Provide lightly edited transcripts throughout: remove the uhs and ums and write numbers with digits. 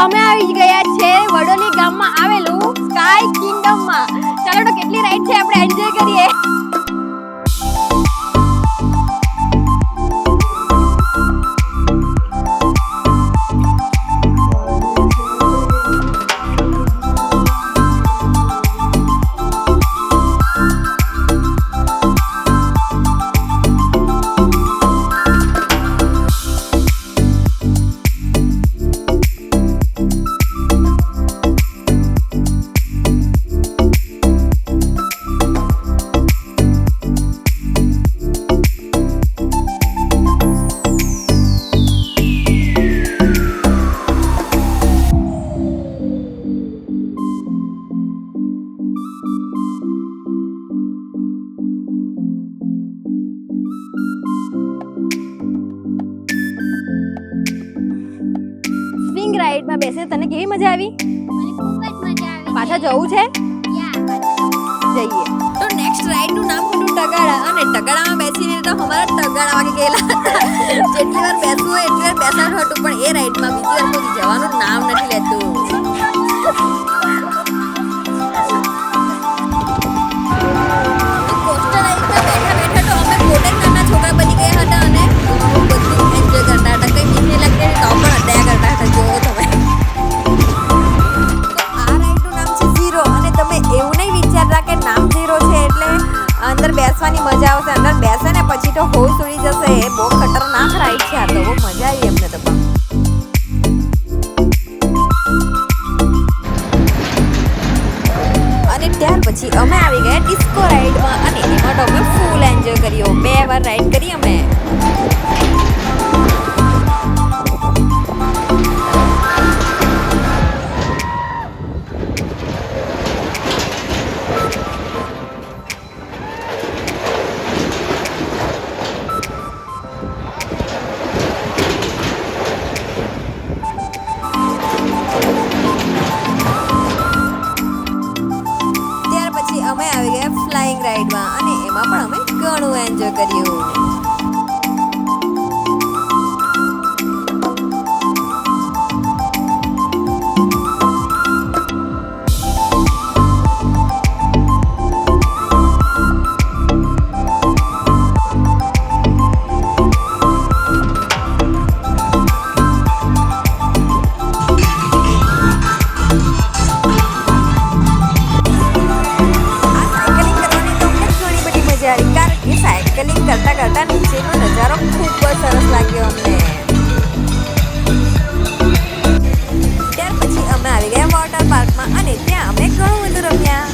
અમે આવી ગયા છે વડોલી ગામમાં આવેલું સ્કાય કિંગડમમાં. ચાલો તો કેટલી રાઈડ છે આપણે એન્જોય કરીએ. રાઈડ માં બેસીને તને કેવી મજા આવી? મને ખૂબ જ મજા આવી. પાછા જવું છે? જઈએ. તો નેક્સ્ટ રાઈડ નું નામ હતું ટગાડા અને ટગાડામાં બેસીને તો અમારા ટગાડા વાગી ગયેલા હતા. જેટલી વાર બેસવું હોય એટલી વાર બેસવાનું હતું પણ એ રાઈડમાં બીજી વાર કોઈ જવાનું નામ નથી લેતું. તો કોસ્ટર રાઈડમાં બેઠા બેઠા તો અમે પોતે જ નાના છોકરા બની ગયા હતા અને બધું એન્જોય કરતા હતા. કઈ બીક નહીં લાગતી તો પણ અડ્યા કરતા હતા. જોવો તમે. આ રાઈડનું નામ છે ઝીરો અને તમે એવું નહીં વિચારતા કે નામ ઝીરો છે એટલે અંદર બેસવાની મજા આવશે. અંદર બેસે ને પછી તો હોશ ઉડી જશે. એ બહુ ખતરનાક રાઈડ છે. આ તો બહુ મજા આવી અમને તો. અને ત્યાર પછી અમે આવી ગયા ડિસ્કો રાઈડમાં અને એમાં તો અમે ફૂલ એન્જોય કર્યો. 2 વાર રાઈડ કરી અમે. અમે આવી ગયા ફ્લાઇંગ રાઈડમાં અને એમાં પણ અમે ઘણું એન્જોય કર્યું. સાયકલિંગ કરતા કરતા નીચેનો નજારો ખૂબ જ સરસ લાગ્યો અમને. ત્યાર પછી અમે આવી ગયા વોટર પાર્કમાં અને ત્યાં અમે ઘણું બધું રમ્યા.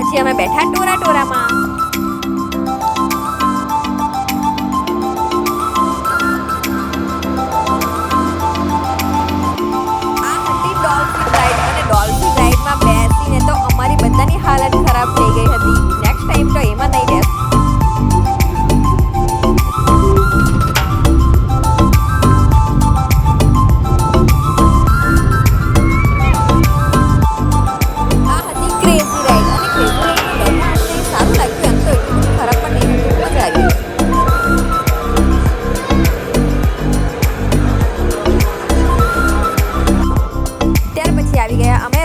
પછી અમે બેઠા ટોરામાં. આ હતી ડોલ્ફિન રાઈડ અને ડોલ્ફિન રાઈડમાં બેસીને તો અમારી બધાની હાલત ખરાબ થઈ ગઈ હતી. નેક્સ્ટ ટાઈમ તો એમાં નહીં બેસ.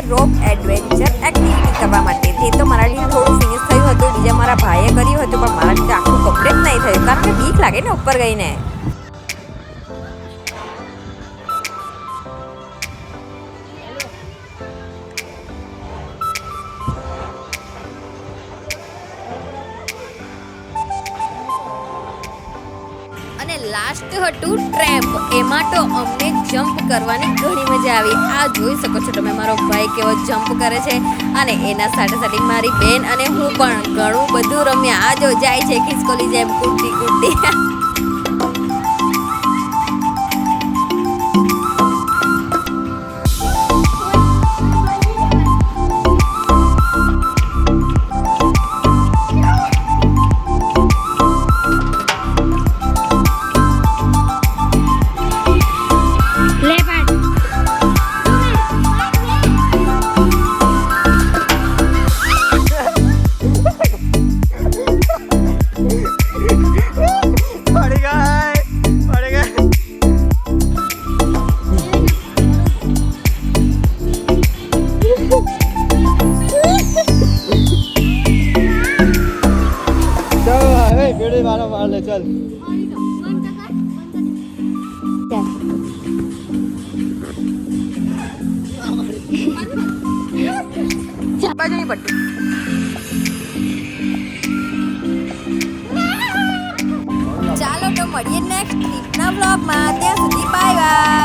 રોપ એડવેન્ચર એક્ટિવિટી કરવા માટે. તે તો મારા લીધે થોડું ફિનિશ થયું હતું. બીજા મારા ભાઈએ કર્યું હતું પણ મારા લીધે આખું કમ્પ્લીટ નહીં થયું કારણ કે બીક લાગે ને ઉપર ગઈને. અને લાસ્ટ હતું ટ્રેમ્પ. એમાં તો અમને જમ્પ કરવાની ઘણી મજા આવી. આ જોઈ શકો છો તમે મારો ભાઈ કેવો જમ્પ કરે છે અને એના સાથે સાથે મારી બેન અને હું પણ ઘણું બધું રમ્યા. આ જો જાય છે ખિસકોલી જેમ કૂદતી કૂદતી. પેડે મારા માર લે ચાલ બાજુની પટ્ટી ચાલો તો મળીએ નેક્સ્ટ ટ્રીપના વ્લોગમાં ત્યાં સુધી બાય બાય